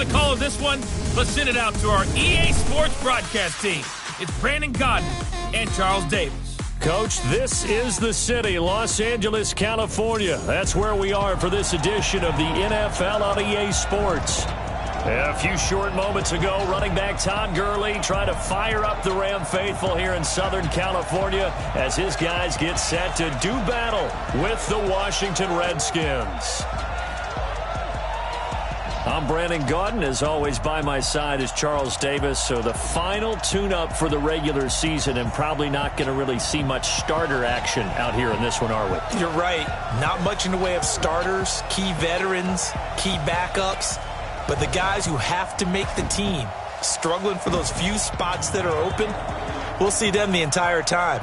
the call of this one? Let's send it out to our EA Sports broadcast team. It's Brandon Godden and Charles Davis. Coach, this is the city, Los Angeles, California. That's where we are for this edition of the NFL on EA Sports. A few short moments ago, running back Todd Gurley trying to fire up the Ram faithful here in Southern California as his guys get set to do battle with the Washington Redskins. I'm Brandon Gaudin. As always, by my side is Charles Davis. So the final tune-up for the regular season, and probably not going to really see much starter action out here in this one, are we? You're right. Not much in the way of starters, key veterans, key backups. But the guys who have to make the team, struggling for those few spots that are open, we'll see them the entire time.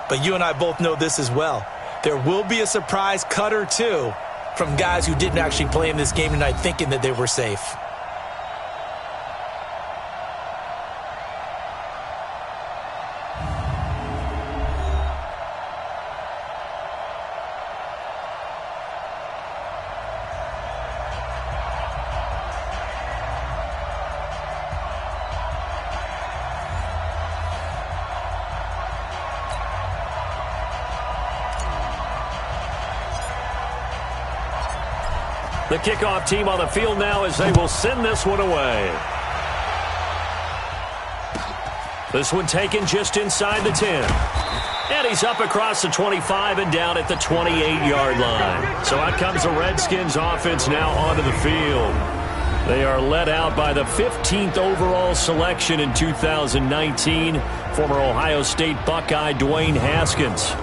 But you and I both know this as well. There will be a surprise cut or two from guys who didn't actually play in this game tonight thinking that they were safe. The kickoff team on the field now as they will send this one away. This one taken just inside the 10. And he's up across the 25 and down at the 28-yard line. So out comes the Redskins offense now onto the field. They are led out by the 15th overall selection in 2019, former Ohio State Buckeye Dwayne Haskins.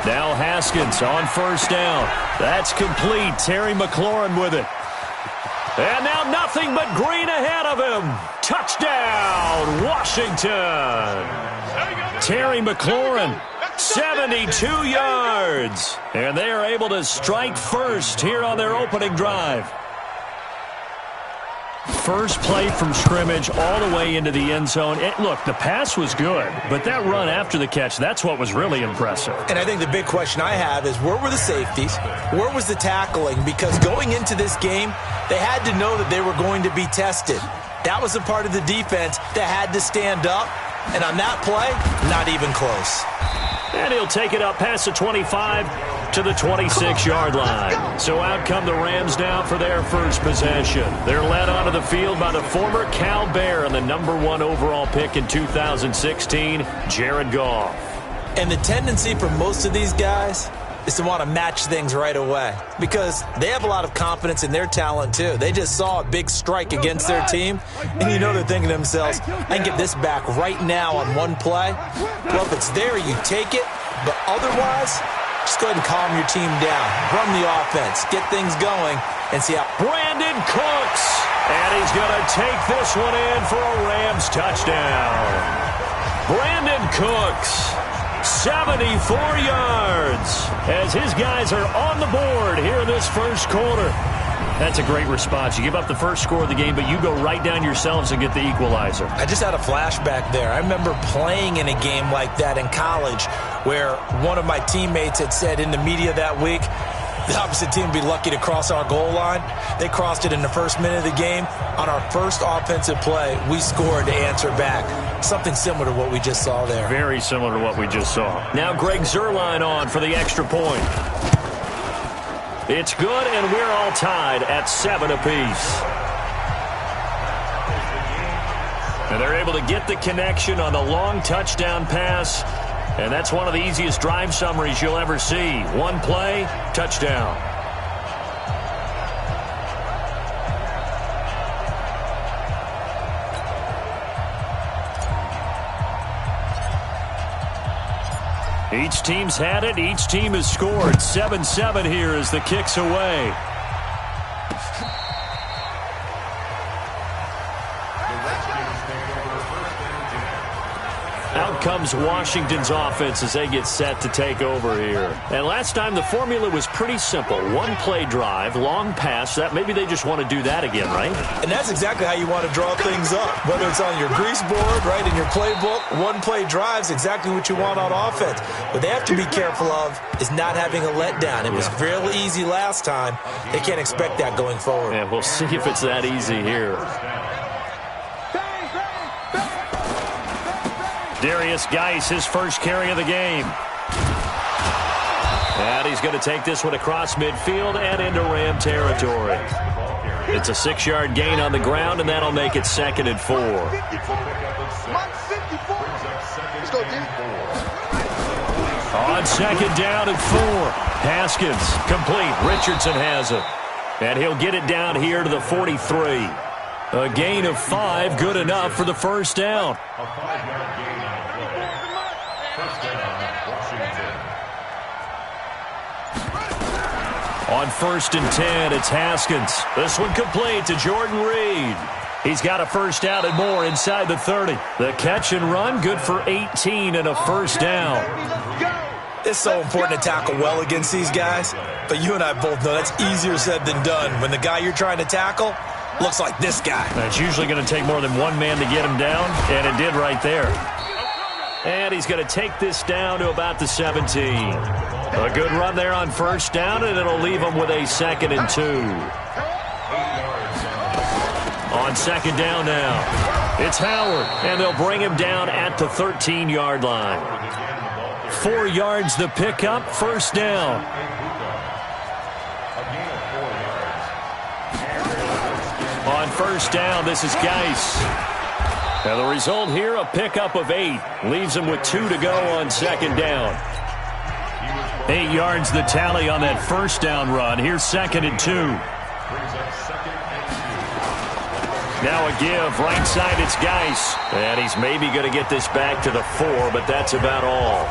Now Haskins on first down. That's complete. Terry McLaurin with it. And now nothing but green ahead of him. Touchdown, Washington. Terry McLaurin, 72 yards. And they are able to strike first here on their opening drive. First play from scrimmage all the way into the end zone. Look, the pass was good, but that run after the catch, that's what was really impressive. And I think the big question I have is, where were the safeties? Where was the tackling? Because going into this game, they had to know that they were going to be tested. That was a part of the defense that had to stand up. And on that play, not even close. And he'll take it up past the 25 to the 26-yard line. So out come the Rams now for their first possession. They're led onto the field by the former Cal Bear and the #1 overall pick in 2016, Jared Goff. And the tendency for most of these guys is to want to match things right away because they have a lot of confidence in their talent too. They just saw a big strike against their team, and you know they're thinking to themselves, I can get this back right now on one play. Well, if it's there, you take it, but otherwise, just go ahead and calm your team down. Run the offense, get things going, and see how Brandon Cooks, and he's going to take this one in for a Rams touchdown. Brandon Cooks, 74 yards as his guys are on the board here in this first quarter. That's a great response. You give up the first score of the game, but you go right down yourselves and get the equalizer. I just had a flashback there. I remember playing in a game like that in college where one of my teammates had said in the media that week, the opposite team would be lucky to cross our goal line. They crossed it in the first minute of the game. On our first offensive play, we scored to answer back. Something similar to what we just saw there. Very similar to what we just saw. Now Greg Zuerlein on for the extra point. It's good, and we're all tied at 7 apiece. And they're able to get the connection on the long touchdown pass. And that's one of the easiest drive summaries you'll ever see. One play, touchdown. Each team's had it. Each team has scored. 7-7 here as the kick's away. Out comes Washington's offense as they get set to take over here. And last time the formula was pretty simple. One-play drive, long pass. That maybe they just want to do that again, right? And that's exactly how you want to draw things up. Whether it's on your grease board, right, in your playbook, one-play drive's exactly what you want on offense. What they have to be careful of is not having a letdown. It was fairly easy last time. They can't expect that going forward. And we'll see if it's that easy here. Darius Geis, his first carry of the game. And he's going to take this one across midfield and into Ram territory. It's a 6-yard gain on the ground, and that'll make it 2nd and 4. On 2nd down and 4. Haskins complete. Richardson has it. And he'll get it down here to the 43. A gain of 5, good enough for the first down. On 1st and 10, it's Haskins. This one complete to Jordan Reed. He's got a first down and more inside the 30. The catch and run, good for 18 and a first down. It's so important to tackle well against these guys, but you and I both know that's easier said than done when the guy you're trying to tackle looks like this guy. It's usually going to take more than one man to get him down, and it did right there. And he's going to take this down to about the 17. A good run there on first down, and it'll leave him with a 2nd and 2. On 2nd down now, it's Howard, and they'll bring him down at the 13-yard line. 4 yards the pickup, first down. On first down, this is Geis. And the result here, a pickup of 8. Leaves him with 2 to go on 2nd down. 8 yards the tally on that first down run. Here's 2nd and 2. Now a give. Right side, it's Geis. And he's maybe going to get this back to the 4, but that's about all.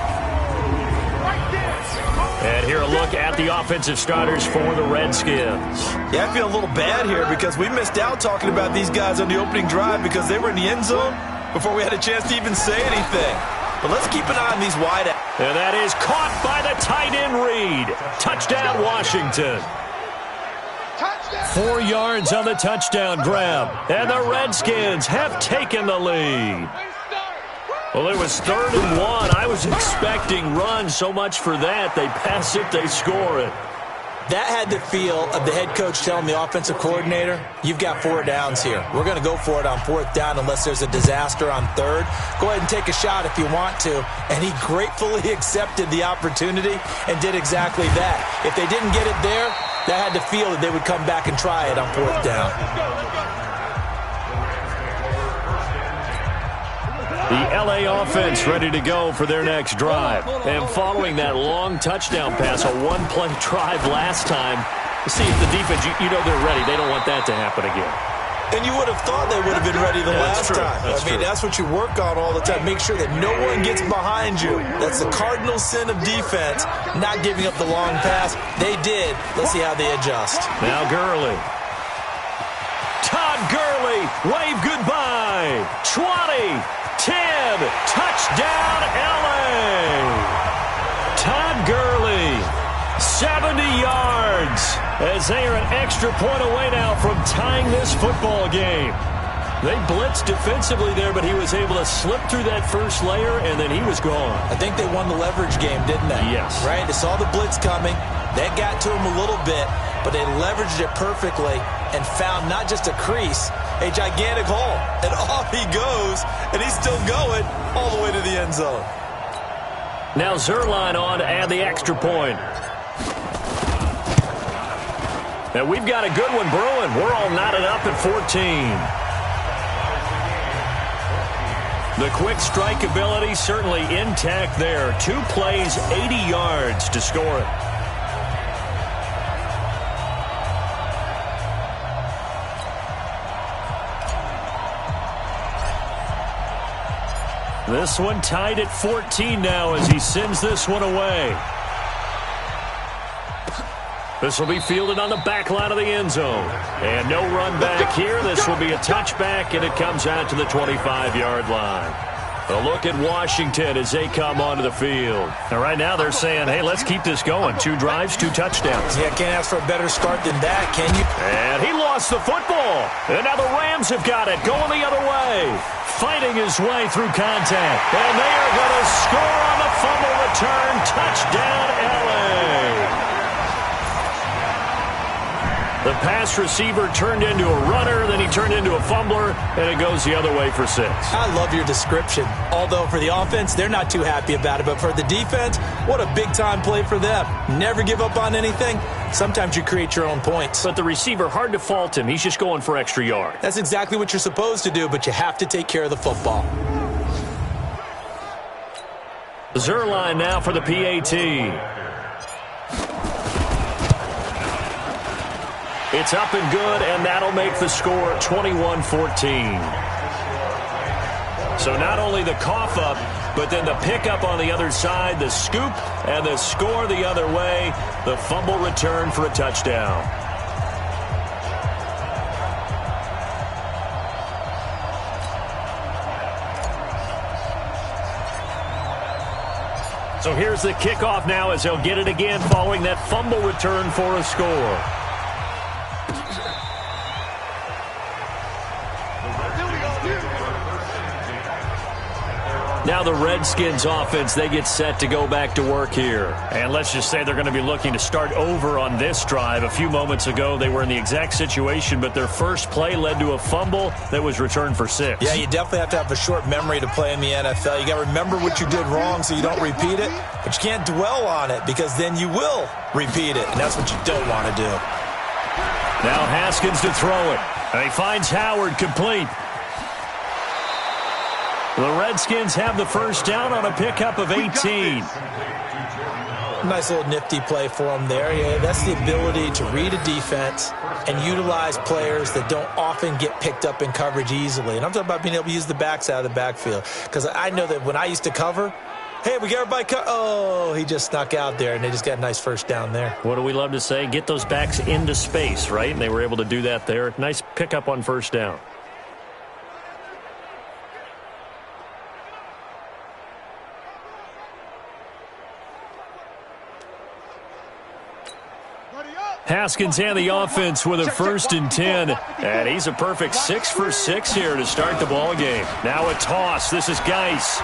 And here a look at the offensive starters for the Redskins. Yeah, I feel a little bad here because we missed out talking about these guys on the opening drive because they were in the end zone before we had a chance to even say anything. But let's keep an eye on these wide outs. And that is caught by the tight end Reed. Touchdown, Washington. 4 yards on the touchdown grab. And the Redskins have taken the lead. Well, it was 3rd and 1. I was expecting runs, so much for that. They pass it, they score it. That had the feel of the head coach telling the offensive coordinator, you've got 4 downs here. We're going to go for it on 4th down unless there's a disaster on 3rd. Go ahead and take a shot if you want to. And he gratefully accepted the opportunity and did exactly that. If they didn't get it there, that had the feel that they would come back and try it on 4th down. The L.A. offense ready to go for their next drive. And following that long touchdown pass, a one-play drive last time, see if the defense, you know they're ready. They don't want that to happen again. And you would have thought they would have been ready the last time. That's what you work on all the time. Make sure that no one gets behind you. That's the cardinal sin of defense, not giving up the long pass. They did. Let's see how they adjust. Now Gurley. Todd Gurley, wave goodbye. 20. 10, touchdown L.A. Todd Gurley, 70 yards, as they are an extra point away now from tying this football game. They blitzed defensively there, but he was able to slip through that first layer, and then he was gone. I think they won the leverage game, didn't they? Yes. Right? They saw the blitz coming. That got to him a little bit, but they leveraged it perfectly and found not just a crease, a gigantic hole. And off he goes, and he's still going all the way to the end zone. Now Zerline on to add the extra point. And we've got a good one brewing. We're all knotted up at 14. The quick strike ability certainly intact there. 2 plays, 80 yards to score it. This one tied at 14 now as he sends this one away. This will be fielded on the back line of the end zone. And no run back here. This will be a touchback, and it comes out to the 25-yard line. A look at Washington as they come onto the field. Now, right now they're saying, hey, let's keep this going. 2 drives, 2 touchdowns. Yeah, can't ask for a better start than that, can you? And he lost the football. And now the Rams have got it, going the other way. Fighting his way through contact. And they are going to score on the fumble return. Touchdown, LA. The pass receiver turned into a runner, then he turned into a fumbler, and it goes the other way for 6. I love your description. Although for the offense, they're not too happy about it. But for the defense, what a big-time play for them. Never give up on anything. Sometimes you create your own points. But the receiver, hard to fault him. He's just going for extra yard. That's exactly what you're supposed to do, but you have to take care of the football. Zerline now for the PAT. It's up and good, and that'll make the score 21-14. So not only the cough up, but then the pickup on the other side, the scoop, and the score the other way, the fumble return for a touchdown. So here's the kickoff now as they'll get it again following that fumble return for a score. Now the Redskins offense, they get set to go back to work here. And let's just say they're going to be looking to start over on this drive. A few moments ago, they were in the exact situation, but their first play led to a fumble that was returned for 6. Yeah, you definitely have to have a short memory to play in the NFL. You got to remember what you did wrong so you don't repeat it, but you can't dwell on it because then you will repeat it, and that's what you don't want to do. Now Haskins to throw it. And he finds Howard complete. The Redskins have the first down on a pickup of 18. Nice little nifty play for them there. Yeah, that's the ability to read a defense and utilize players that don't often get picked up in coverage easily. And I'm talking about being able to use the backs out of the backfield. Because I know that when I used to cover, hey, we got everybody oh, he just snuck out there, and they just got a nice first down there. What do we love to say? Get those backs into space, right? And they were able to do that there. Nice pickup on first down. Haskins and the offense with a 1st and 10. And he's a perfect 6 for 6 here to start the ball game. Now a toss. This is Geis.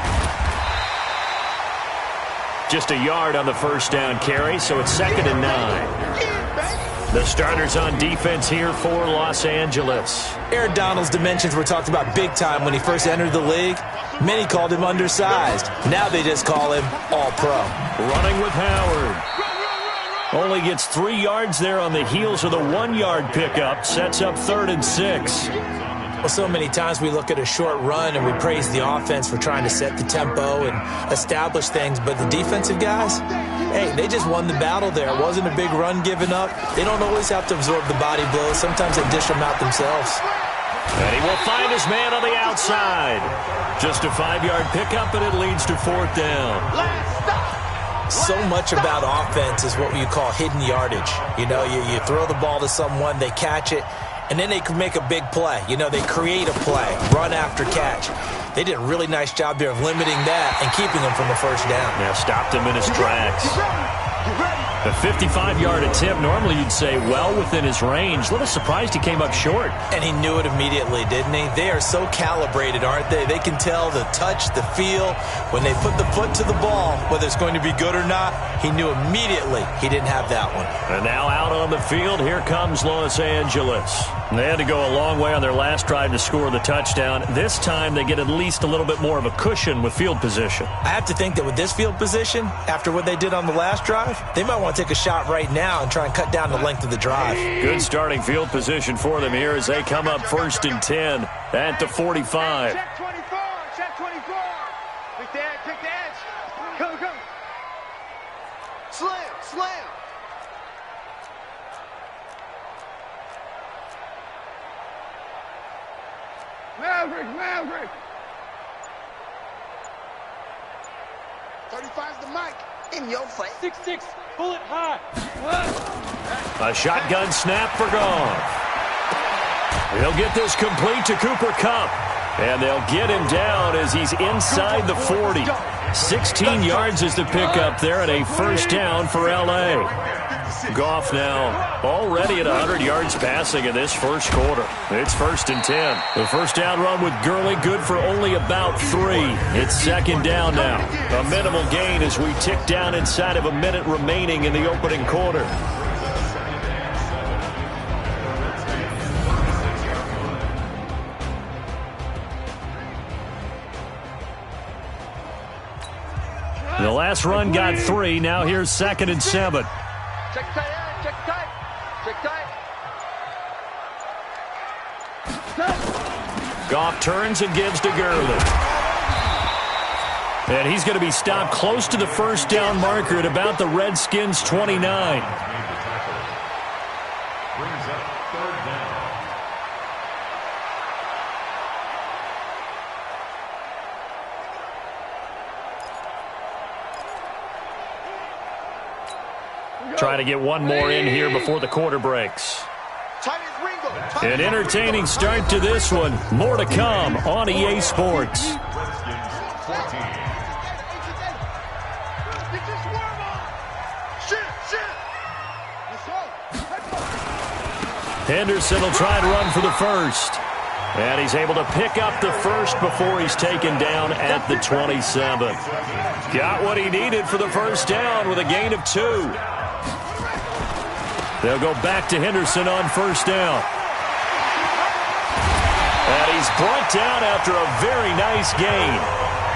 Just a yard on the first down carry, so it's 2nd and 9. The starters on defense here for Los Angeles. Aaron Donald's dimensions were talked about big time when he first entered the league. Many called him undersized. Now they just call him all-pro. Running with Howard. Only gets 3 yards there on the heels of the 1-yard pickup. Sets up 3rd and 6. Well, so many times we look at a short run and we praise the offense for trying to set the tempo and establish things. But the defensive guys, hey, they just won the battle there. It wasn't a big run given up. They don't always have to absorb the body blows. Sometimes they dish them out themselves. And he will find his man on the outside. Just a 5-yard pickup, and it leads to 4th down. So much about offense is what you call hidden yardage. You know, you throw the ball to someone, they catch it, and then they can make a big play. You know, they create a play, run after catch. They did a really nice job there of limiting that and keeping him from a first down. Yeah, stopped him in his tracks. A 55-yard attempt, normally you'd say well within his range. A little surprised he came up short. And he knew it immediately, didn't he? They are so calibrated, aren't they? They can tell the touch, the feel. When they put the foot to the ball, whether it's going to be good or not, he knew immediately he didn't have that one. And now out on the field, here comes Los Angeles. They had to go a long way on their last drive to score the touchdown. This time they get at least a little bit more of a cushion with field position. I have to think that with this field position, after what they did on the last drive, they might want to take a shot right now and try and cut down the length of the drive. Good starting field position for them here as they come up 1st and 10 at the 45. Check 24, check 24. Pick the edge. Come. Slam. Maverick. 35's the mic. In your face. 6-6. Pull it high. A shotgun snap for Goff. He'll get this complete to Cooper Kupp. And they'll get him down as he's inside the 40. 16 yards is the pickup there and a first down for L.A. Goff now already at 100 yards passing in this first quarter. It's 1st and 10. The first down run with Gurley good for only about 3. It's 2nd down now. A minimal gain as we tick down inside of a minute remaining in the opening quarter. The last run got 3. Now here's 2nd and 7. Check tight, check tight, check tight. Goff turns and gives to Gurley. And he's going to be stopped close to the first down marker at about the Redskins' 29. Brings up 3rd down. Try to get one more in here before the quarter breaks. An entertaining start to this one. More to come on EA Sports. Henderson will try to run for the first. And he's able to pick up the first before he's taken down at the 27. Got what he needed for the first down with a gain of 2. They'll go back to Henderson on first down. And he's brought down after a very nice gain.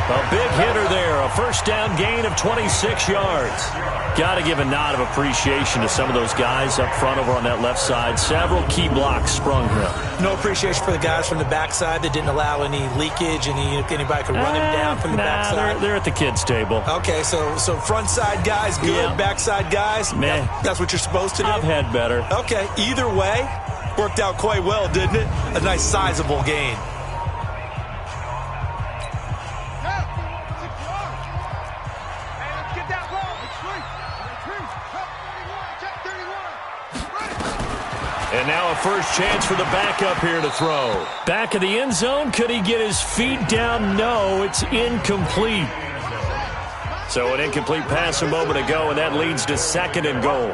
A big hitter there. A first down gain of 26 yards. Got to give a nod of appreciation to some of those guys up front over on that left side. Several key blocks sprung here. No appreciation for the guys from the backside that didn't allow any leakage. Anybody could run him down from the backside. They're at the kids' table. Okay, so front side guys good, Yeah. backside guys, Man, that's what you're supposed to do? I've had better. Okay, either way, worked out quite well, didn't it? A nice sizable gain. And now a first chance for the backup here to throw. Back of the end zone. Could he get his feet down? No, it's incomplete. So an incomplete pass a moment ago, and that leads to 2nd and goal.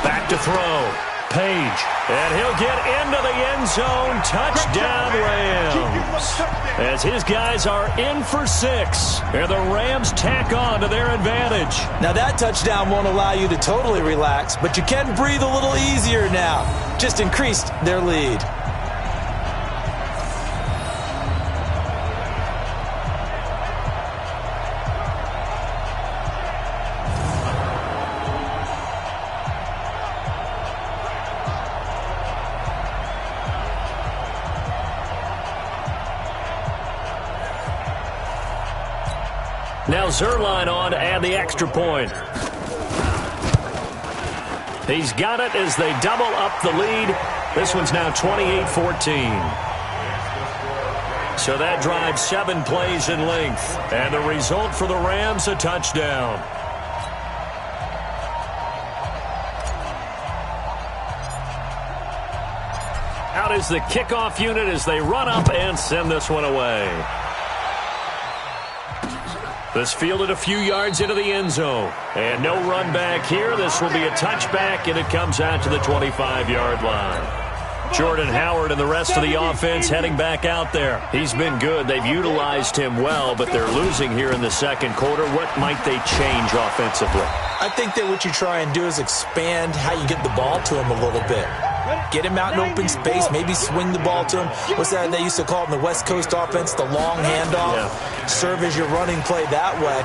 Back to throw. Page. And he'll get into the end zone. Touchdown, Rams. As his guys are in for 6. And the Rams tack on to their advantage. Now that touchdown won't allow you to totally relax, but you can breathe a little easier now. Just increased their lead. Now Zerline on to add the extra point. He's got it as they double up the lead. This one's now 28-14. So that drives 7 plays in length. And the result for the Rams, a touchdown. Out is the kickoff unit as they run up and send this one away. This fielded a few yards into the end zone. And no run back here. This will be a touchback, and it comes out to the 25-yard line. Jordan Howard and the rest of the offense heading back out there. He's been good. They've utilized him well, but they're losing here in the second quarter. What might they change offensively? I think that what you try and do is expand how you get the ball to him a little bit. Get him out in open space, maybe swing the ball to him. What's that they used to call it in the West Coast offense, the long handoff? Yeah. Serve as your running play that way,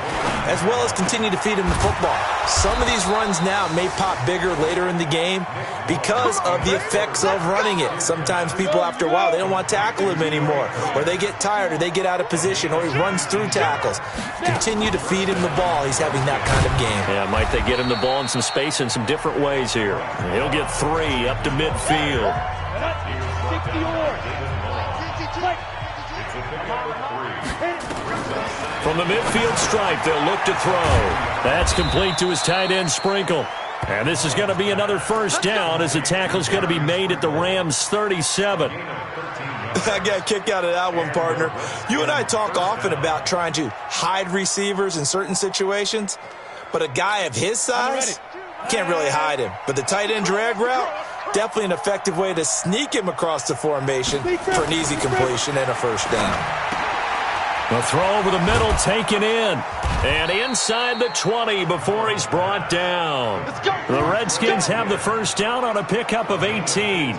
as well as continue to feed him the football. Some of these runs now may pop bigger later in the game because of the effects of running it. Sometimes people, after a while, they don't want to tackle him anymore, or they get tired, or they get out of position, or he runs through tackles. Continue to feed him the ball. He's having that kind of game. Yeah, might they get him the ball in some space in some different ways here. He'll get 3 up to midfield. From the midfield stripe, they'll look to throw. That's complete to his tight end, Sprinkle. And this is going to be another first down as the tackle's going to be made at the Rams' 37. I got a kick out of that one, partner. You and I talk often about trying to hide receivers in certain situations, but a guy of his size can't really hide him. But the tight end drag route, definitely an effective way to sneak him across the formation for an easy completion and a first down. The throw over the middle taken in. And inside the 20 before he's brought down. The Redskins have the first down on a pickup of 18.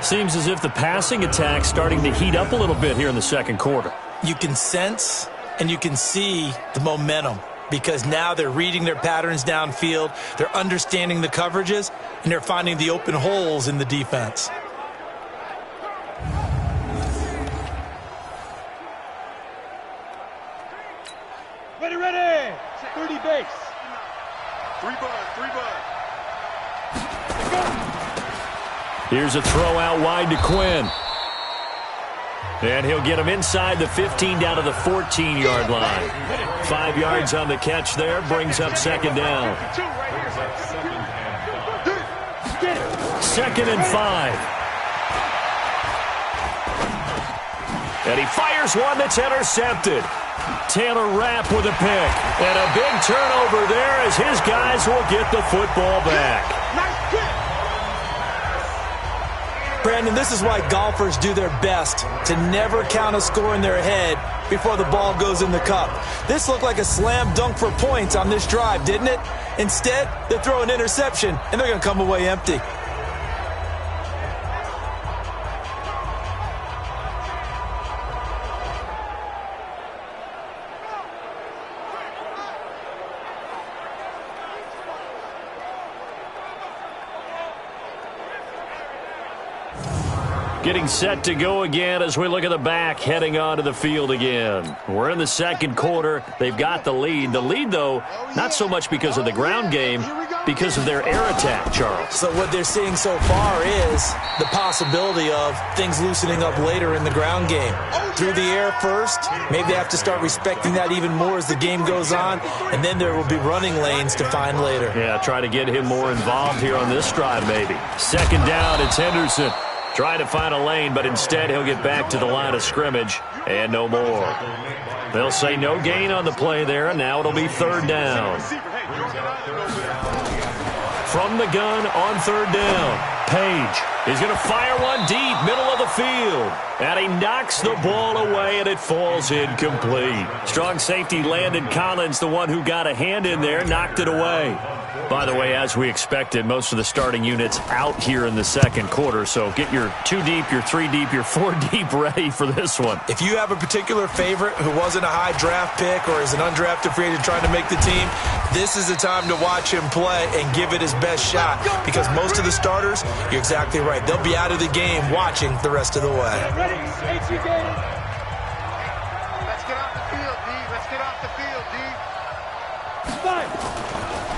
Seems as if the passing attack's starting to heat up a little bit here in the second quarter. You can sense and you can see the momentum because now they're reading their patterns downfield, they're understanding the coverages, and they're finding the open holes in the defense. Ready. 30 base. 3 bud. Here's a throw out wide to Quinn. And he'll get him inside the 15 down to the 14-yard line. 5 yards on the catch there, brings up second down. 2nd and 5. And he fires one that's intercepted. Taylor Rapp with a pick. And a big turnover there as his guys will get the football back. Brandon, this is why golfers do their best to never count a score in their head before the ball goes in the cup. This looked like a slam dunk for points on this drive, didn't it? Instead, they throw an interception, and they're going to come away empty. Getting set to go again as we look at the back heading onto the field again. We're in the second quarter. They've got the lead. The lead, though, not so much because of the ground game, because of their air attack, Charles. So what they're seeing so far is the possibility of things loosening up later in the ground game. Through the air first, maybe they have to start respecting that even more as the game goes on, and then there will be running lanes to find later. Yeah, try to get him more involved here on this drive, maybe. Second down, it's Henderson. Trying to find a lane, but instead he'll get back to the line of scrimmage, and no more. They'll say no gain on the play there, and now it'll be third down. From the gun on third down, Page is going to fire one deep, middle of the field. And he knocks the ball away, and it falls incomplete. Strong safety Landon Collins, the one who got a hand in there, knocked it away. By the way, as we expected, most of the starting units out here in the second quarter. So get your 2 deep, your 3 deep, your 4 deep ready for this one. If you have a particular favorite who wasn't a high draft pick or is an undrafted free agent trying to make the team, this is the time to watch him play and give it his best shot. Because most of the starters, you're exactly right, they'll be out of the game watching the rest of the way. Let's get off the field, D. Let's get off the field, D.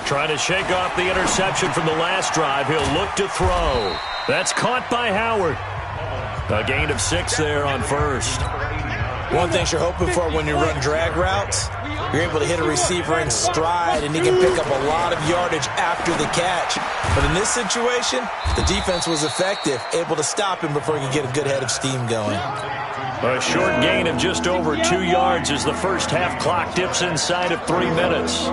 Trying to shake off the interception from the last drive. He'll look to throw. That's caught by Howard. A gain of 6 there on first. One thing you're hoping for when you run drag routes, you're able to hit a receiver in stride, and he can pick up a lot of yardage after the catch. But in this situation, the defense was effective, able to stop him before he could get a good head of steam going. A short gain of just over 2 yards as the first half clock dips inside of 3 minutes.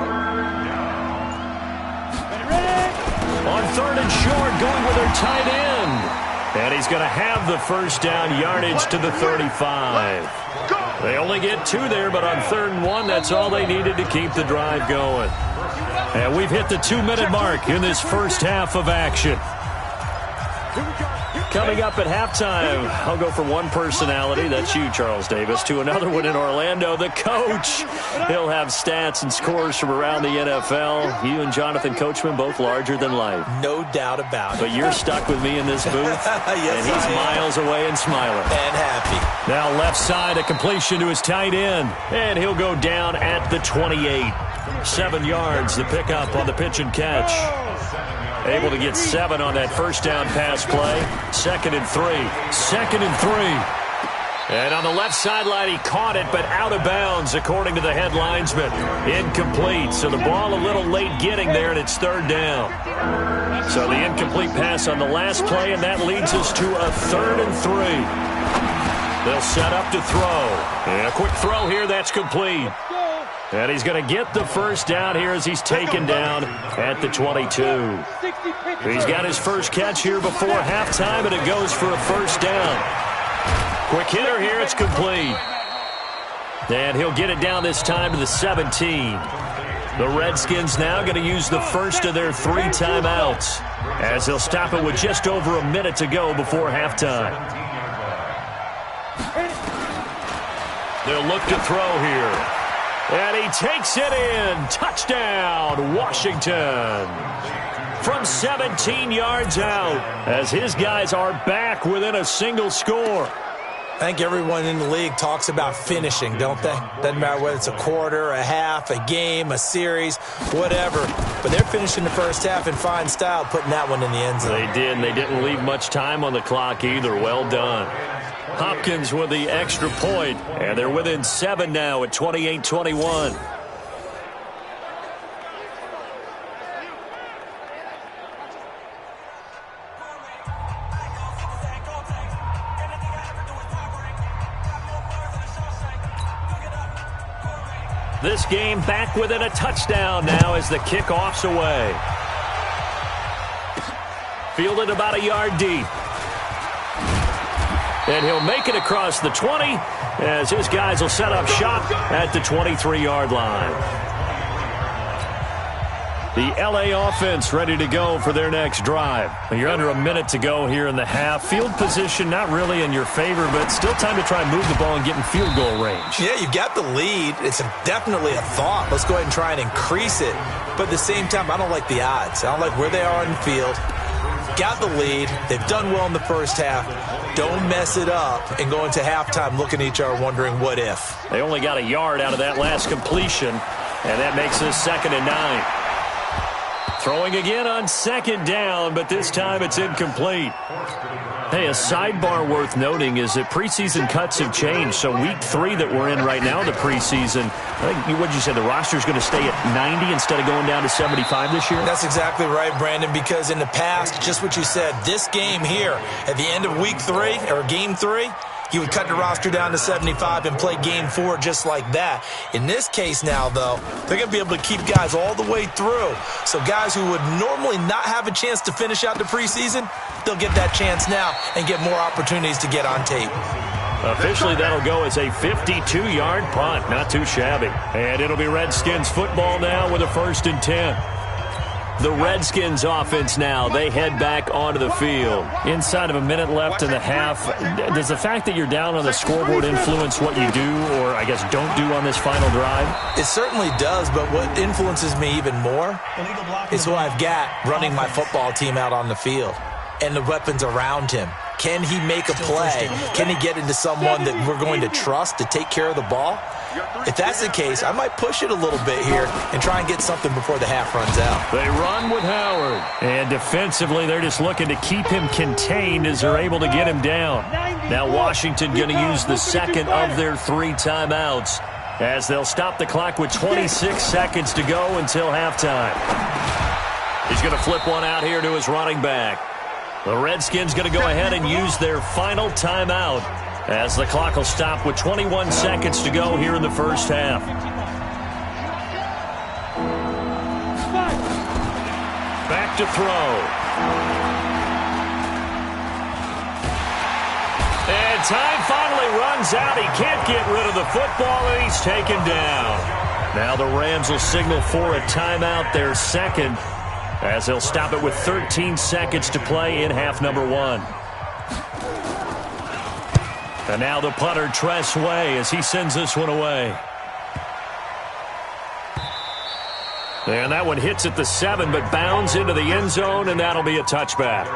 On third and short, going with their tight end. And he's going to have the first down yardage to the 35. They only get 2 there, but on 3rd and 1, that's all they needed to keep the drive going. And we've hit the 2-minute mark in this first half of action. Coming up at halftime, I'll go from one personality, that's you, Charles Davis, to another one in Orlando, the coach. He'll have stats and scores from around the NFL. You and Jonathan Coachman, both larger than life. No doubt about it. But you're stuck with me in this booth, yes, and he's miles away and smiling. And happy. Now left side, a completion to his tight end, and he'll go down at the 28. 7 yards, the pickup on the pitch and catch. Able to get 7 on that first down pass play. 2nd and 3. 2nd and 3. And on the left sideline, he caught it, but out of bounds, according to the head linesman. Incomplete. So the ball a little late getting there, and it's third down. So the incomplete pass on the last play, and that leads us to a 3rd and 3. They'll set up to throw. And a quick throw here, that's complete. And he's going to get the first down here as he's taken down at the 22. He's got his first catch here before halftime, and it goes for a first down. Quick hitter here, it's complete. And he'll get it down this time to the 17. The Redskins now going to use the first of their 3 timeouts as they'll stop it with just over a minute to go before halftime. They'll look to throw here. And he takes it in. Touchdown, Washington. From 17 yards out as his guys are back within a single score. I think everyone in the league talks about finishing, don't they? Doesn't matter whether it's a quarter, a half, a game, a series, whatever. But they're finishing the first half in fine style, putting that one in the end zone. They did, and they didn't leave much time on the clock either. Well done. Hopkins with the extra point, and they're within 7 now at 28-21. This game back within a touchdown now as the kickoff's away. Fielded about a yard deep. And he'll make it across the 20 as his guys will set up shop at the 23-yard line. The L.A. offense ready to go for their next drive. You're under a minute to go here in the half. Field position not really in your favor, but still time to try and move the ball and get in field goal range. Yeah, you got the lead. It's definitely a thought. Let's go ahead and try and increase it. But at the same time, I don't like the odds. I don't like where they are in the field. Got the lead. They've done well in the first half. Don't mess it up and go into halftime looking at each other wondering what if. They only got a yard out of that last completion, and that makes this 2nd and 9. Throwing again on 2nd down, but this time it's incomplete. Hey, a sidebar worth noting is that preseason cuts have changed. So week 3 that we're in right now, the preseason, I think, what'd you say, the roster's going to stay at 90 instead of going down to 75 this year? That's exactly right, Brandon, because in the past, just what you said, this game here, at the end of week 3, or game 3, he would cut the roster down to 75 and play game 4 just like that. In this case now, though, they're going to be able to keep guys all the way through. So guys who would normally not have a chance to finish out the preseason, they'll get that chance now and get more opportunities to get on tape. Officially, that'll go as a 52-yard punt. Not too shabby. And it'll be Redskins football now with a 1st and 10. The Redskins offense now, they head back onto the field. Inside of a minute left in the half, does the fact that you're down on the scoreboard influence what you do or, I guess, don't do on this final drive? It certainly does, but what influences me even more is who I've got running my football team out on the field and the weapons around him. Can he make a play? Can he get into someone that we're going to trust to take care of the ball? If that's the case, I might push it a little bit here and try and get something before the half runs out. They run with Howard. And defensively, they're just looking to keep him contained as they're able to get him down. Now Washington going to use the 2nd of their 3 timeouts as they'll stop the clock with 26 seconds to go until halftime. He's going to flip one out here to his running back. The Redskins going to go ahead and use their final timeout as the clock will stop with 21 seconds to go here in the first half. Back to throw. And time finally runs out. He can't get rid of the football, and he's taken down. Now the Rams will signal for a timeout, their 2nd, as they'll stop it with 13 seconds to play in half number 1. And now the punter, Tress Way, as he sends this one away. And that one hits at the 7, but bounds into the end zone, and that'll be a touchback.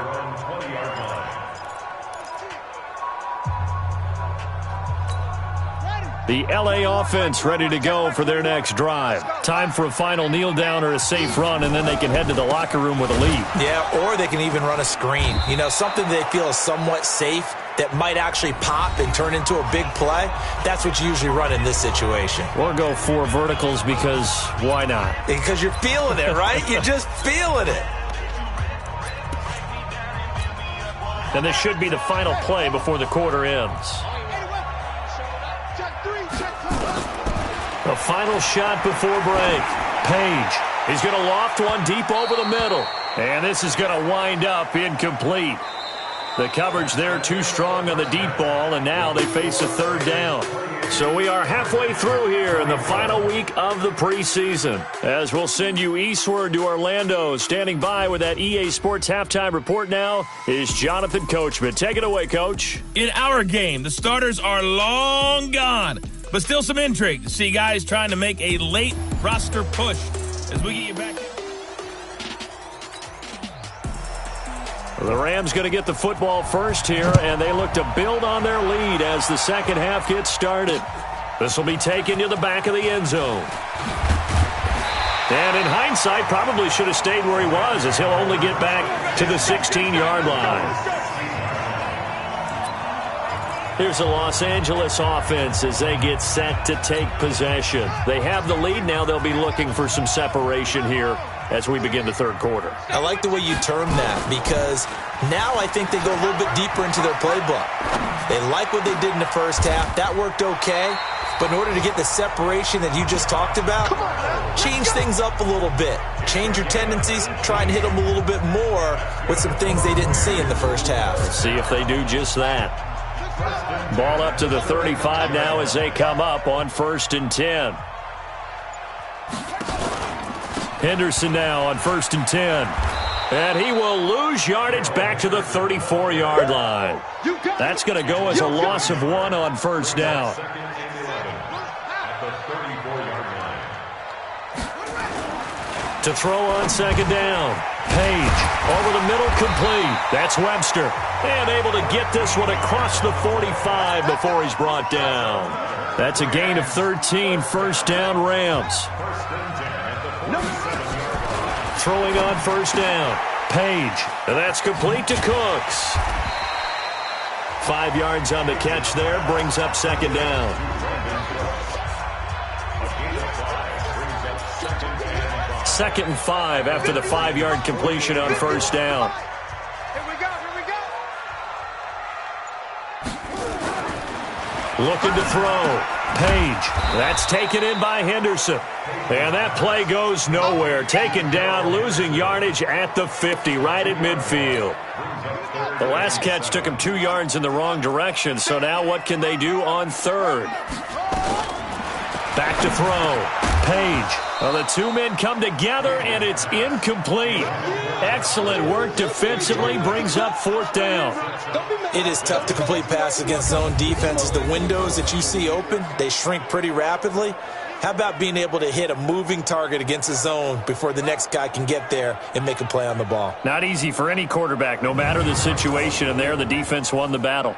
The L.A. offense ready to go for their next drive. Time for a final kneel down or a safe run, and then they can head to the locker room with a lead. Yeah, or they can even run a screen. You know, something they feel is somewhat safe that might actually pop and turn into a big play, that's what you usually run in this situation. Or go 4 verticals because why not? Because you're feeling it, right? You're just feeling it. And this should be the final play before the quarter ends. The final shot before break. Page. He's going to loft one deep over the middle. And this is going to wind up incomplete. The coverage there too strong on the deep ball, and now they face a third down. So we are halfway through here in the final week of the preseason, as we'll send you eastward to Orlando. Standing by with that EA Sports Halftime Report now is Jonathan Coachman. Take it away, Coach. In our game, the starters are long gone, but still some intrigue to see guys trying to make a late roster push as we get you back. The Rams going to get the football first here, and they look to build on their lead as the second half gets started. This will be taken to the back of the end zone. And in hindsight, probably should have stayed where he was, as he'll only get back to the 16-yard line. Here's the Los Angeles offense as they get set to take possession. They have the lead now. They'll be looking for some separation here as we begin the third quarter. I like the way you term that, because now I think they go a little bit deeper into their playbook. They like what they did in the first half. That worked okay. But in order to get the separation that you just talked about, change things up a little bit. Change your tendencies. Try and hit them a little bit more with some things they didn't see in the first half. Let's see if they do just that. Ball up to the 35 now as they come up on 1st and 10. Henderson now on 1st and 10. And he will lose yardage back to the 34-yard line. That's going to go as a loss of 1 on 1st down. To throw on 2nd down. Page over the middle, complete. That's Webster. And able to get this one across the 45 before he's brought down. That's a gain of 13, 1st down Rams. Throwing on 1st down. Page. And that's complete to Cooks. 5 yards on the catch there. Brings up 2nd down. Second and 5 after the 5-yard completion on 1st down. Here we go. Looking to throw. Page. That's taken in by Henderson. And that play goes nowhere. Taken down, losing yardage at the 50, right at midfield. The last catch took him 2 yards in the wrong direction, so now what can they do on 3rd? Back to throw. Page. Well, the 2 men come together, and it's incomplete. Excellent work defensively, brings up 4th down. It is tough to complete passes against zone defenses. The windows that you see open, they shrink pretty rapidly. How about being able to hit a moving target against a zone before the next guy can get there and make a play on the ball? Not easy for any quarterback, no matter the situation, and there the defense won the battle.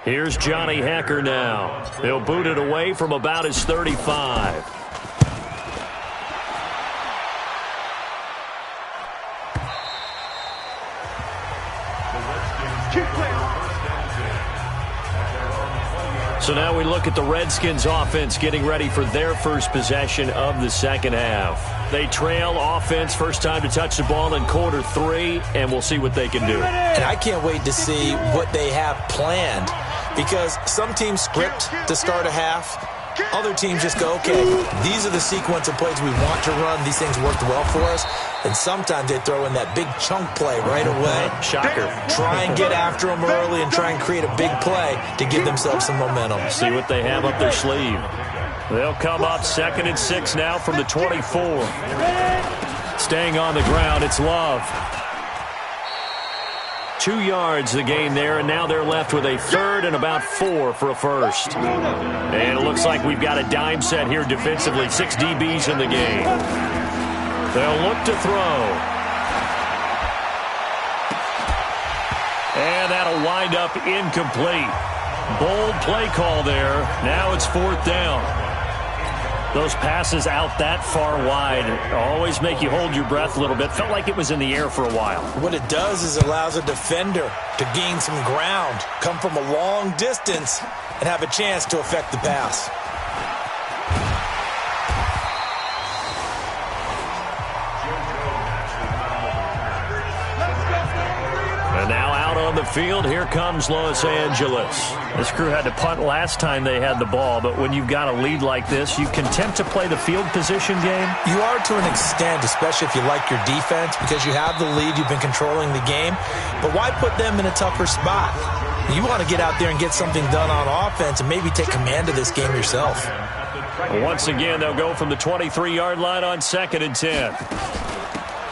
Here's Johnny Hecker now. He'll boot it away from about his 35. So now we look at the Redskins offense getting ready for their first possession of the second half. They trail offense, first time to touch the ball in quarter 3, and we'll see what they can do. And I can't wait to see what they have planned, because some teams script to start a half. Other teams just go, okay, these are the sequence of plays we want to run. These things worked well for us. And sometimes they throw in that big chunk play right away. Shocker. Try and get after them early and try and create a big play to give themselves some momentum. See what they have up their sleeve. They'll come up 2nd and 6 now from the 24. Staying on the ground, it's Love. 2 yards the gain there, and now they're left with a 3rd and about 4 for a first. And it looks like we've got a dime set here defensively. 6 DBs in the game. They'll look to throw. And that'll wind up incomplete. Bold play call there. Now it's 4th down. Those passes out that far wide always make you hold your breath a little bit. Felt like it was in the air for a while. What it does is it allows a defender to gain some ground, come from a long distance, and have a chance to affect the pass. And now out on the field, here comes Los Angeles. This crew had to punt last time they had the ball, but when you've got a lead like this, you content to play the field position game? You are to an extent, especially if you like your defense, because you have the lead, you've been controlling the game. But why put them in a tougher spot? You want to get out there and get something done on offense and maybe take command of this game yourself. Once again, they'll go from the 23-yard line on 2nd and 10.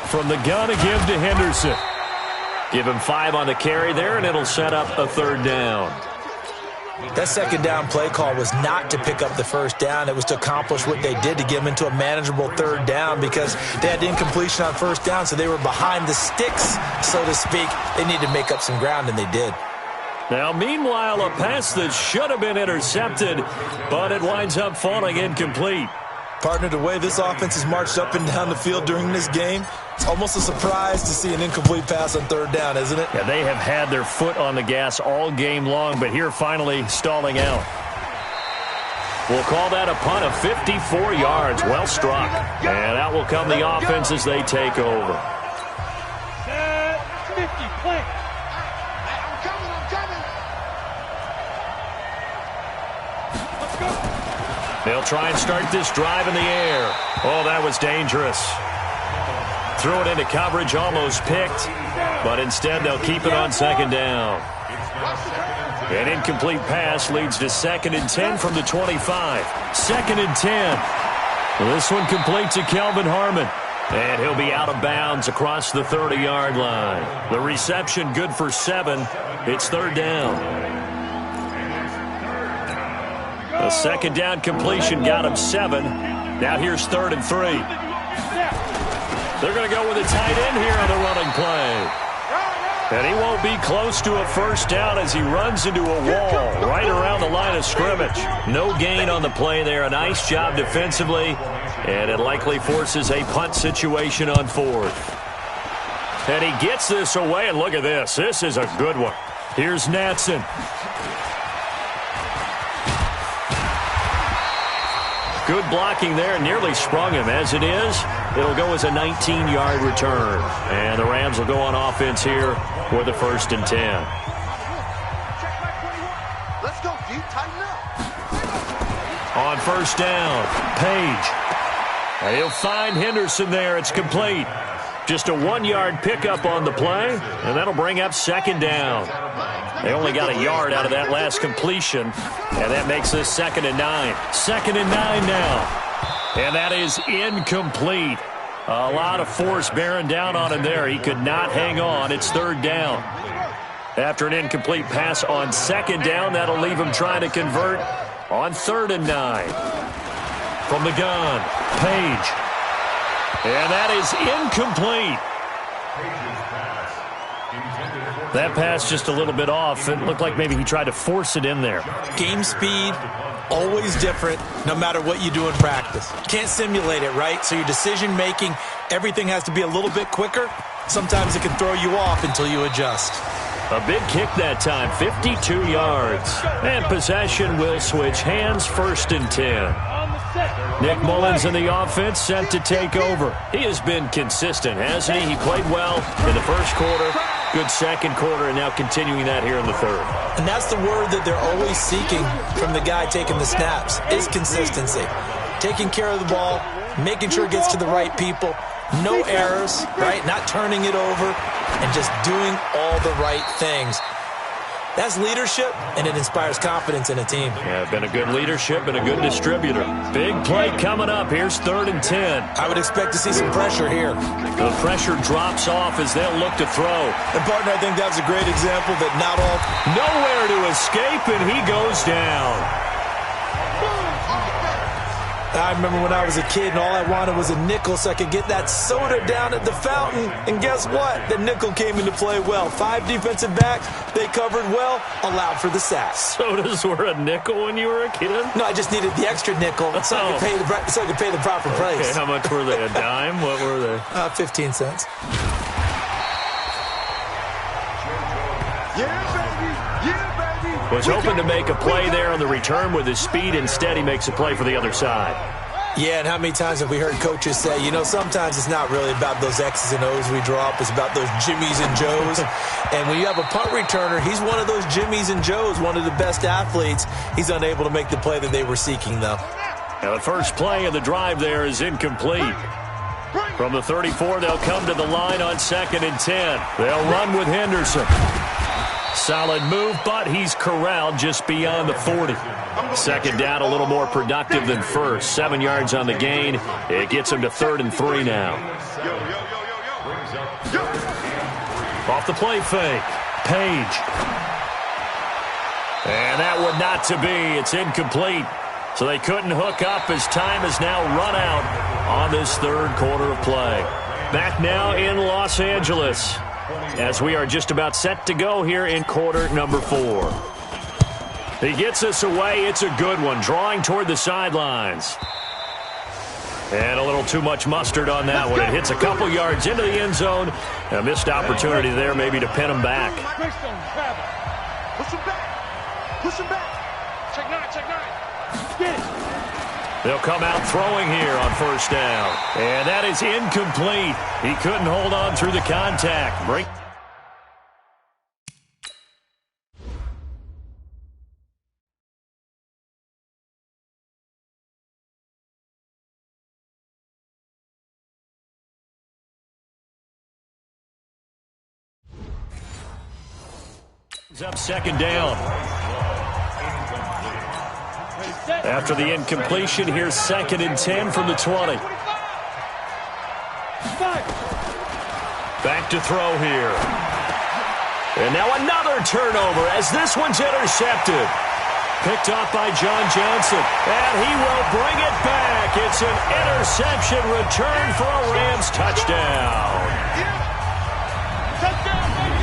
From the gun to give to Henderson. Give him 5 on the carry there, and it'll set up a 3rd down. That 2nd down play call was not to pick up the 1st down. It was to accomplish what they did, to get them into a manageable 3rd down, because they had incompletion on 1st down, so they were behind the sticks, so to speak. They needed to make up some ground, and they did. Now, meanwhile, a pass that should have been intercepted, but it winds up falling incomplete. Partner, the way this offense has marched up and down the field during this game, it's almost a surprise to see an incomplete pass on 3rd down, isn't it? Yeah, they have had their foot on the gas all game long, but here finally stalling out. We'll call that a punt of 54 yards. Well struck. And out will come the offense as they take over. Set 50, play. I'm coming. Let's go. They'll try and start this drive in the air. Oh, that was dangerous. Threw it into coverage, almost picked, but instead they'll keep it on 2nd down. An incomplete pass leads to 2nd and 10 from the 25. 2nd and 10. This one complete to Kelvin Harmon. And he'll be out of bounds across the 30-yard line. The reception good for 7. It's 3rd down. The 2nd down completion got him 7. Now here's 3rd and 3. They're going to go with a tight end here on the running play. And he won't be close to a 1st down as he runs into a wall right around the line of scrimmage. No gain on the play there. A nice job defensively. And it likely forces a punt situation on 4th. And he gets this away, and look at this. This is a good one. Here's Natson. Good blocking there, nearly sprung him. As it is, it'll go as a 19-yard return. And the Rams will go on offense here for the 1st and 10. Let's go, D. Tighten up. On 1st down, Page. And he'll find Henderson there. It's complete. Just a 1-yard pickup on the play, and that'll bring up 2nd down. They only got a yard out of that last completion, and that makes this 2nd and 9. 2nd and 9 now. And that is incomplete. A lot of force bearing down on him there. He could not hang on. It's 3rd down. After an incomplete pass on 2nd down, that'll leave him trying to convert on 3rd and 9. From the gun, Page. And that is incomplete. That pass just a little bit off. It looked like maybe he tried to force it in there. Game speed, always different, no matter what you do in practice. Can't simulate it, right? So your decision-making, everything has to be a little bit quicker. Sometimes it can throw you off until you adjust. A big kick that time, 52 yards. And possession will switch hands, 1st and 10. Nick Mullins in the offense set to take over. He has been consistent, hasn't he? He played well in the 1st quarter, good 2nd quarter, and now continuing that here in the 3rd. And that's the word that they're always seeking from the guy taking the snaps, is consistency. Taking care of the ball, making sure it gets to the right people, no errors, right? Not turning it over, and just doing all the right things. That's leadership, and it inspires confidence in a team. Yeah, been a good leadership and a good distributor. Big play coming up. Here's 3rd and 10. I would expect to see some pressure here. The pressure drops off as they'll look to throw. And, partner, I think that's a great example that not all... Nowhere to escape, and he goes down. I remember when I was a kid and all I wanted was a nickel so I could get that soda down at the fountain. And guess what? The nickel came into play well. 5 defensive backs, they covered well, allowed for the sacks. Sodas were a nickel when you were a kid? No, I just needed the extra nickel so I could pay the proper price. Okay, how much were they? A dime? What were they? 15 cents. Was hoping to make a play there on the return with his speed. Instead, he makes a play for the other side. Yeah, and how many times have we heard coaches say, you know, sometimes it's not really about those X's and O's we draw up. It's about those Jimmies and Joes. And when you have a punt returner, he's one of those Jimmies and Joes, one of the best athletes. He's unable to make the play that they were seeking, though. Now, the first play of the drive there is incomplete. From the 34, they'll come to the line on 2nd and 10. They'll run with Henderson. Solid move, but he's corralled just beyond the 40. 2nd down, a little more productive than first. 7 yards on the gain. It gets him to 3rd and 3 now. Off the play fake. Page. And that would not to be. It's incomplete. So they couldn't hook up as time has now run out on this 3rd quarter of play. Back now in Los Angeles, as we are just about set to go here in quarter number 4. He gets us away. It's a good one, drawing toward the sidelines. And a little too much mustard on that one. It hits a couple yards into the end zone. A missed opportunity there maybe to pin him back. Push him back. Push him back. Check 9, check 9. Get it. They'll come out throwing here on 1st down. And that is incomplete. He couldn't hold on through the contact. Break. Up 2nd down. After the incompletion, here's 2nd and 10 from the 20. Back to throw here. And now another turnover as this one's intercepted. Picked off by John Johnson. And he will bring it back. It's an interception return for a Rams touchdown.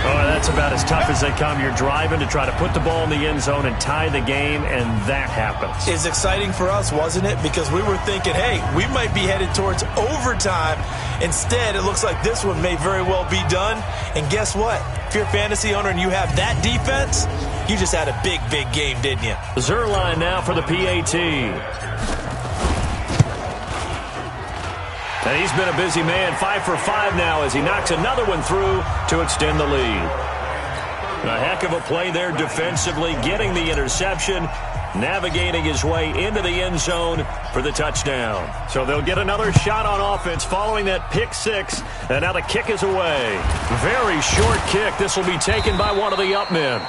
Oh, that's about as tough as they come. You're driving to try to put the ball in the end zone and tie the game, and that happens. It's exciting for us, wasn't it? Because we were thinking, hey, we might be headed towards overtime. Instead, it looks like this one may very well be done. And guess what? If you're a fantasy owner and you have that defense, you just had a big, big game, didn't you? Zerline now for the PAT. And he's been a busy man, 5 for 5 now as he knocks another one through to extend the lead. A heck of a play there defensively, getting the interception, navigating his way into the end zone for the touchdown. So they'll get another shot on offense following that pick 6, and now the kick is away. Very short kick. This will be taken by one of the up men.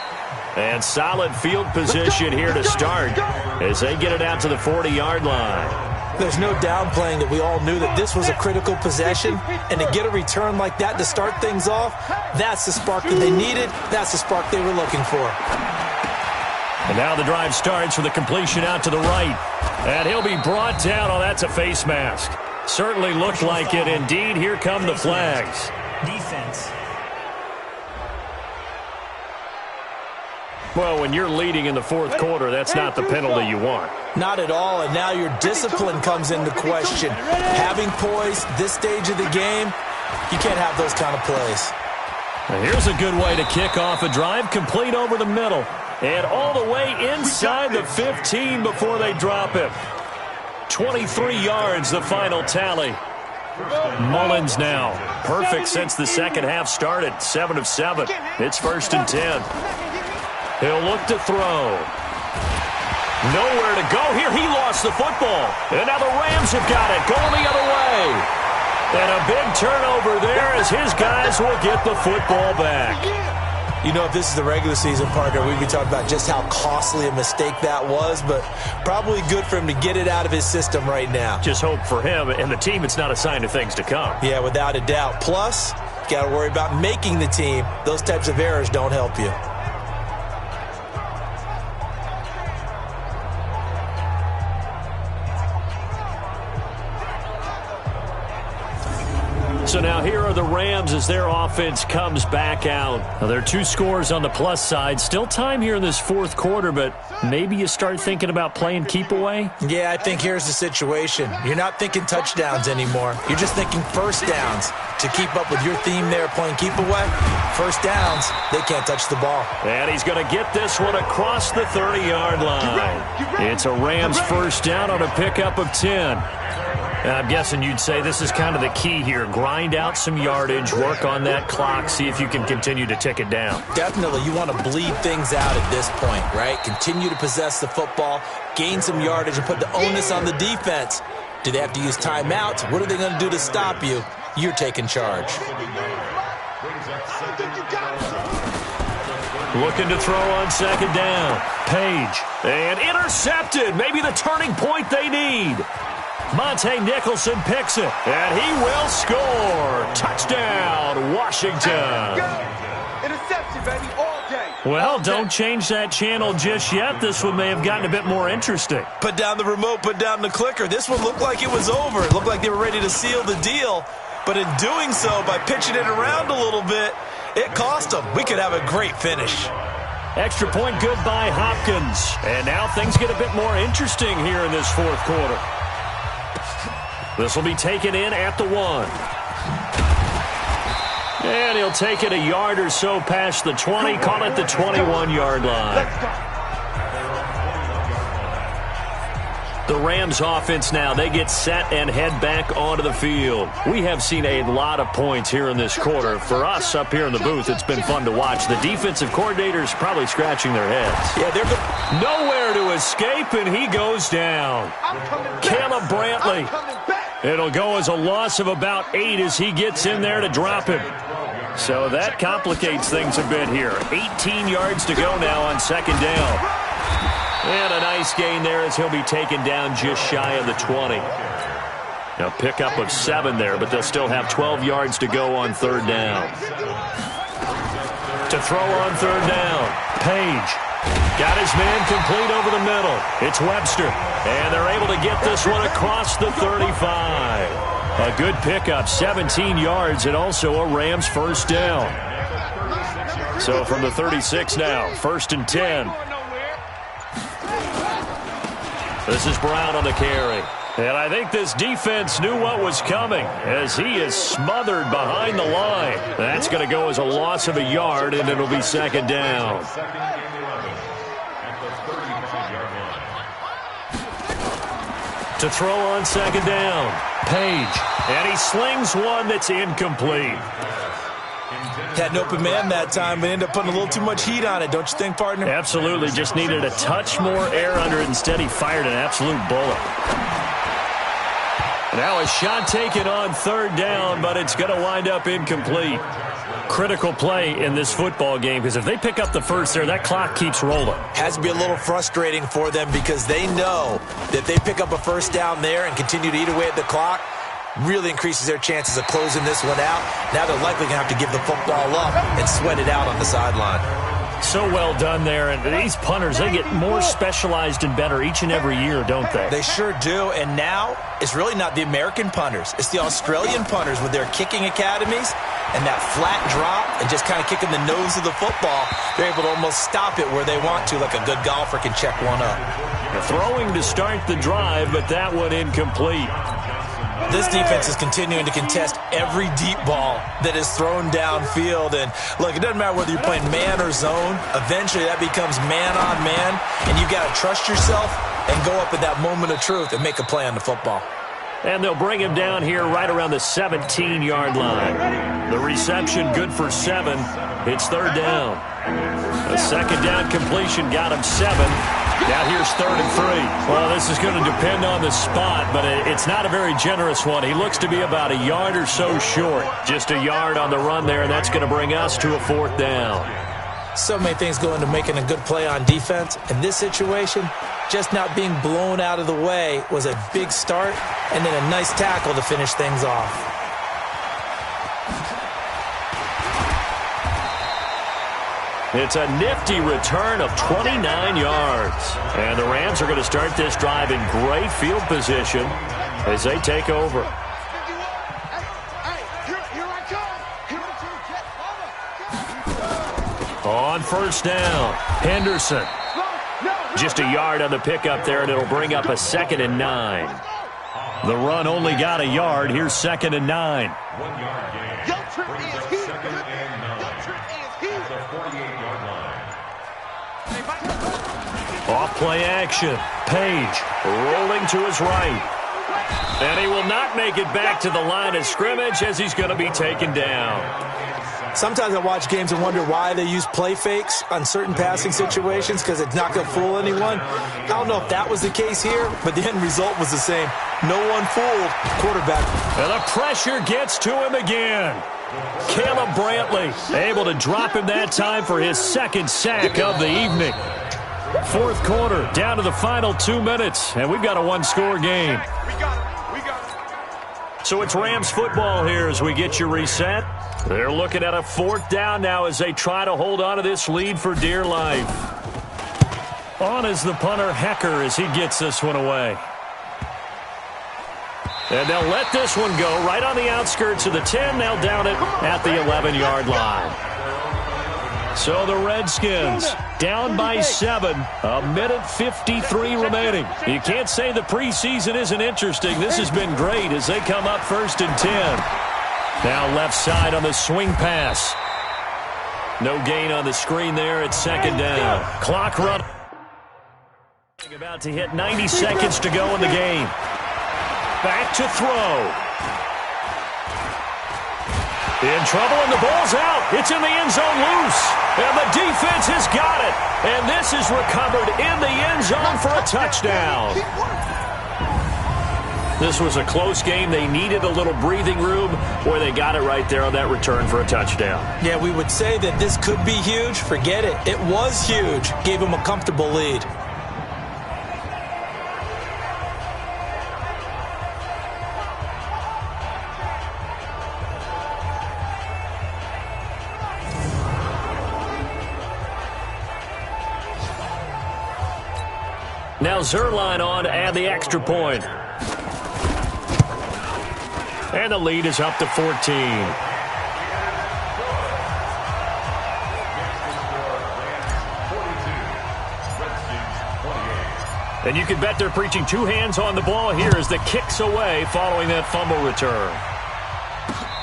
And solid field position here to start as they get it out to the 40-yard line. There's no downplaying that we all knew that this was a critical possession, and to get a return like that to start things off, that's the spark that they needed. That's the spark they were looking for. And now the drive starts with a completion out to the right. And he'll be brought down. Oh, that's a face mask. Certainly looked like it. Indeed, here come the flags. Defense. Well, when you're leading in the 4th quarter, that's not the penalty you want. Not at all, and now your discipline comes into question. Having poise this stage of the game, you can't have those kind of plays. And here's a good way to kick off a drive, complete over the middle. And all the way inside the 15 before they drop it. 23 yards, the final tally. Mullins now, perfect since the 2nd half started, 7 of 7. It's 1st and 10. He'll look to throw. Nowhere to go here. He lost the football. And now the Rams have got it, going the other way. And a big turnover there as his guys will get the football back. You know, if this is the regular season, partner, we'd be talking about just how costly a mistake that was, but probably good for him to get it out of his system right now. Just hope for him and the team it's not a sign of things to come. Yeah, without a doubt. Plus, got to worry about making the team. Those types of errors don't help you. So now here are the Rams as their offense comes back out. Now, there are 2 scores on the plus side. Still time here in this fourth quarter, but maybe you start thinking about playing keep away? Yeah, I think here's the situation. You're not thinking touchdowns anymore. You're just thinking first downs. To keep up with your theme there, playing keep away, first downs, they can't touch the ball. And he's going to get this one across the 30-yard line. It's a Rams first down on a pickup of 10. And I'm guessing you'd say this is kind of the key here. Grind out some yardage, work on that clock, see if you can continue to tick it down. Definitely. You want to bleed things out at this point, right? Continue to possess the football, gain some yardage, and put the onus on the defense. Do they have to use timeouts? What are they going to do to stop you? You're taking charge. Looking to throw on second down. Page. And intercepted. Maybe the turning point they need. Monte Nicholson picks it. And he will score. Touchdown, Washington. Interception, baby, all day. Well, don't change that channel just yet. This one may have gotten a bit more interesting. Put down the remote, put down the clicker. This one looked like it was over. It looked like they were ready to seal the deal. But in doing so, by pitching it around a little bit, it cost them. We could have a great finish. Extra point good by Hopkins. And now things get a bit more interesting here in this fourth quarter. This will be taken in at the 1. And he'll take it a yard or so past the 20, call it the 21-yard line. The Rams offense now, they get set and head back onto the field. We have seen a lot of points here in this quarter. For us up here in the booth, it's been fun to watch. The defensive coordinators probably scratching their heads. Yeah, they're nowhere to escape, and he goes down. Caleb Brantley. It'll go as a loss of about 8 as he gets in there to drop him. So that complicates things a bit here. 18 yards to go now on second down. And a nice gain there as he'll be taken down just shy of the 20. Now pickup of 7 there, but they'll still have 12 yards to go on third down. To throw on third down, Page. Got his man complete over the middle. It's Webster. And they're able to get this one across the 35. A good pickup, 17 yards, and also a Rams first down. So from the 36 now, 1st and 10. This is Brown on the carry. And I think this defense knew what was coming as he is smothered behind the line. That's going to go as a loss of a yard, and it'll be second down. To throw on second down, Page. And he slings one that's incomplete. Had an open man that time, but ended up putting a little too much heat on it, don't you think, partner? Absolutely. Just needed a touch more air under it. Instead, he fired an absolute bullet. Now a shot taken on third down, but it's going to wind up incomplete. Critical play in this football game, because if they pick up the first there, that clock keeps rolling. Has to be a little frustrating for them because they know that if they pick up a first down there and continue to eat away at the clock, really increases their chances of closing this one out. Now they're likely going to have to give the football up and sweat it out on the sideline. So well done there. And these punters, they get more specialized and better each and every year, don't they? They sure do. And now it's really not the American punters. It's the Australian punters with their kicking academies and that flat drop and just kind of kicking the nose of the football. They're able to almost stop it where they want to, like a good golfer can check one up. Throwing to start the drive, but that one incomplete. This defense is continuing to contest every deep ball that is thrown downfield. And, look, it doesn't matter whether you're playing man or zone. Eventually that becomes man on man, and you've got to trust yourself and go up at that moment of truth and make a play on the football. And they'll bring him down here right around the 17-yard line. The reception good for 7. It's third down. A second down completion got him 7. Now here's 3rd and 3. Well, this is going to depend on the spot, but it's not a very generous one. He looks to be about a yard or so short. Just a yard on the run there, and that's going to bring us to a 4th down. So many things go into making a good play on defense. In this situation, just not being blown out of the way was a big start, and then a nice tackle to finish things off. It's a nifty return of 29 yards. And the Rams are going to start this drive in great field position as they take over. On first down, Henderson. Just a yard on the pickup there, and it'll bring up a 2nd and 9. The run only got a yard. Here's 2nd and 9. 1 yard gain. Brings up 2nd and 9. At the 48-yard line. Off play action. Page rolling to his right. And he will not make it back to the line of scrimmage as he's going to be taken down. Sometimes I watch games and wonder why they use play fakes on certain passing situations because it's not going to fool anyone. I don't know if that was the case here, but the end result was the same. No one fooled quarterback. And the pressure gets to him again. Caleb Brantley able to drop him that time for his 2nd sack of the evening. 4th quarter, down to the final 2 minutes, and we've got a 1-score game. So it's Rams football here as we get you reset. They're looking at a 4th down now as they try to hold on to this lead for dear life. On is the punter, Hecker, as he gets this one away. And they'll let this one go right on the outskirts of the 10. They'll down it at the 11-yard line. So the Redskins down by 7, 1:53 remaining. You can't say the preseason isn't interesting. This has been great as they come up 1st and 10. Now left side on the swing pass. No gain on the screen there at 2nd down. Clock run. About to hit 90 seconds to go in the game. Back to throw. In trouble, and the ball's out. It's in the end zone loose. And the defense has got it. And this is recovered in the end zone for a touchdown. This was a close game. They needed a little breathing room where they got it right there on that return for a touchdown. Yeah, we would say that this could be huge. Forget it. It was huge. Gave them a comfortable lead. Now Zerline on to add the extra point. And the lead is up to 14. And you can bet they're preaching 2 hands on the ball here as the kick's away following that fumble return.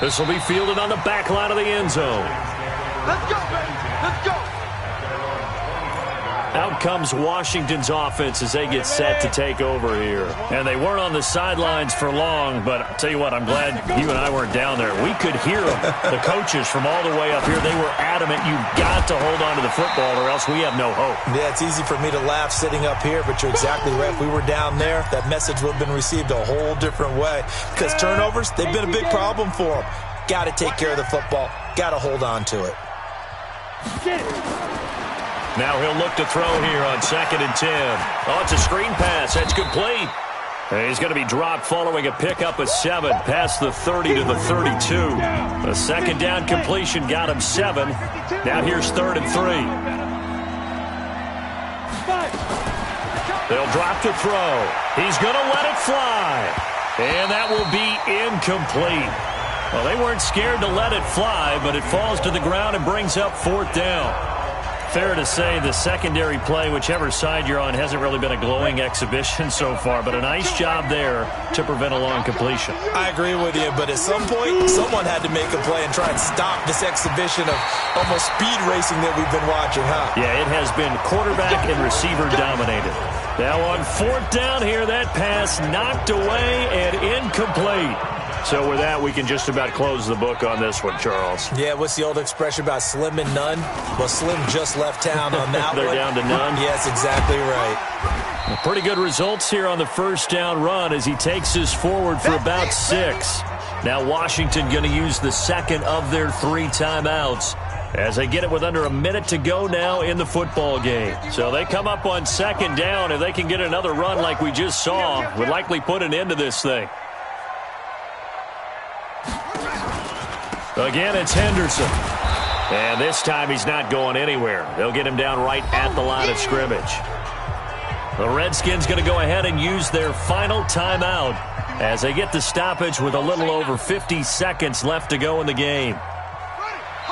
This will be fielded on the back line of the end zone. Let's go, baby. Let's go. Out comes Washington's offense as they get set to take over here. And they weren't on the sidelines for long, but I'll tell you what, I'm glad you and I weren't down there. We could hear them, the coaches from all the way up here. They were adamant, you've got to hold on to the football or else we have no hope. Yeah, it's easy for me to laugh sitting up here, but you're exactly right. If we were down there, that message would have been received a whole different way. Because turnovers, they've been a big problem for them. Got to take care of the football. Got to hold on to it. Now he'll look to throw here on 2nd and 10. Oh, it's a screen pass. That's complete. And he's going to be dropped following a pickup of 7 past the 30 to the 32. A 2nd down completion got him 7. Now here's 3rd and 3. They'll drop to throw. He's going to let it fly. And that will be incomplete. Well, they weren't scared to let it fly, but it falls to the ground and brings up 4th down. Fair to say the secondary play, whichever side you're on, hasn't really been a glowing exhibition so far, but a nice job there to prevent a long completion. I agree with you, but at some point, someone had to make a play and try and stop this exhibition of almost speed racing that we've been watching, huh? Yeah, it has been quarterback and receiver dominated. Now on 4th down here, that pass knocked away and incomplete. So with that, we can just about close the book on this one, Charles. Yeah, what's the old expression about slim and none? Well, Slim just left town on that They're one. down to none? Yes, exactly right. Pretty good results here on the 1st down run as he takes this forward for about 6. Now Washington going to use the 2nd of their 3 timeouts as they get it with under a minute to go now in the football game. So they come up on 2nd down. If they can get another run like we just saw, would likely put an end to this thing. Again, it's Henderson. And this time he's not going anywhere. They'll get him down right at the line of scrimmage. The Redskins going to go ahead and use their final timeout as they get the stoppage with a little over 50 seconds left to go in the game.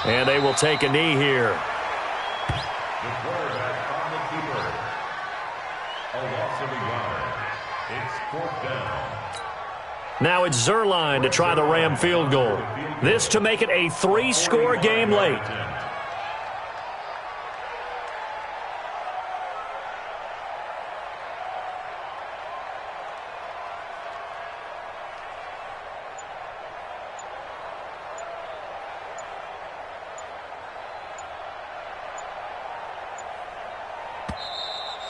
And they will take a knee here. The quarterback on the keeper. A loss of a yard. It's 4th down. Now it's Zerline to try the Ram field goal. This to make it a 3-score game late.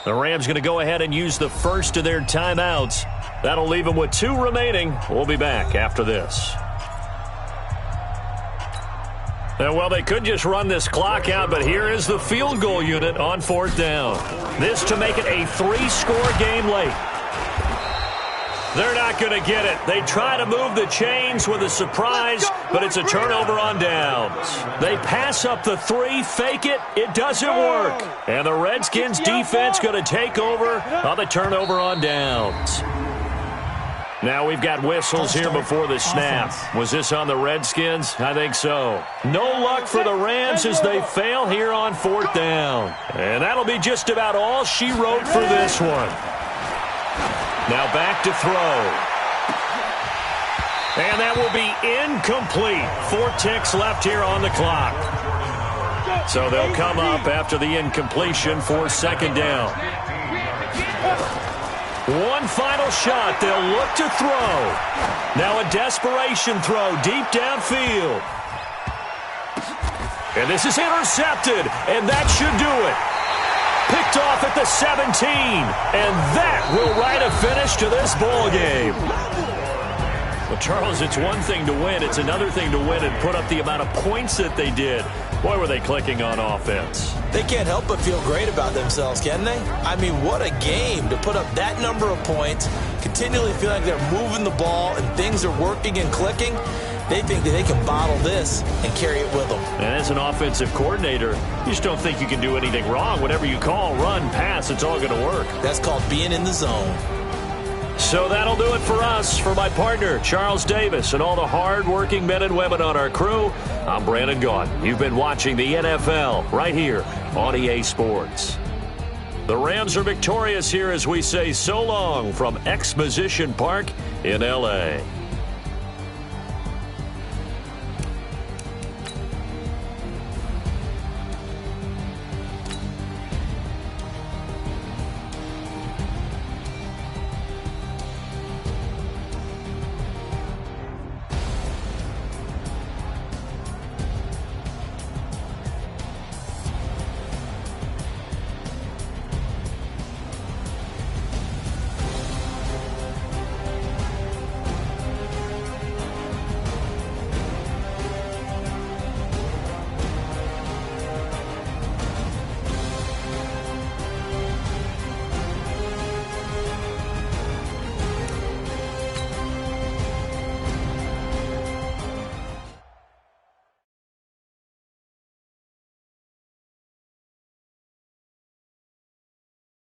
The Rams going to go ahead and use the first of their timeouts. That'll leave them with 2 remaining. We'll be back after this. Well, they could just run this clock out, but here is the field goal unit on 4th down. This to make it a 3-score game late. They're not going to get it. They try to move the chains with a surprise, but it's a turnover on downs. They pass up the 3, fake it. It doesn't work. And the Redskins defense going to take over on the turnover on downs. Now we've got whistles here before the snap. Was this on the Redskins? I think so. No luck for the Rams as they fail here on 4th down. And that'll be just about all she wrote for this one. Now back to throw. And that will be incomplete. 4 ticks left here on the clock. So they'll come up after the incompletion for 2nd down. One final shot. They'll look to throw. Now a desperation throw deep downfield. And this is intercepted. And that should do it. Picked off at the 17. And that will write a finish to this ball game. Well, Charles, it's one thing to win. It's another thing to win and put up the amount of points that they did. Boy, were they clicking on offense. They can't help but feel great about themselves, can they? I mean, what a game to put up that number of points, continually feel like they're moving the ball and things are working and clicking. They think that they can bottle this and carry it with them. And as an offensive coordinator, you just don't think you can do anything wrong. Whatever you call, run, pass, it's all going to work. That's called being in the zone. So that'll do it for us. For my partner, Charles Davis, and all the hard-working men and women on our crew, I'm Brandon Gaudin. You've been watching the NFL right here on EA Sports. The Rams are victorious here as we say so long from Exposition Park in L.A.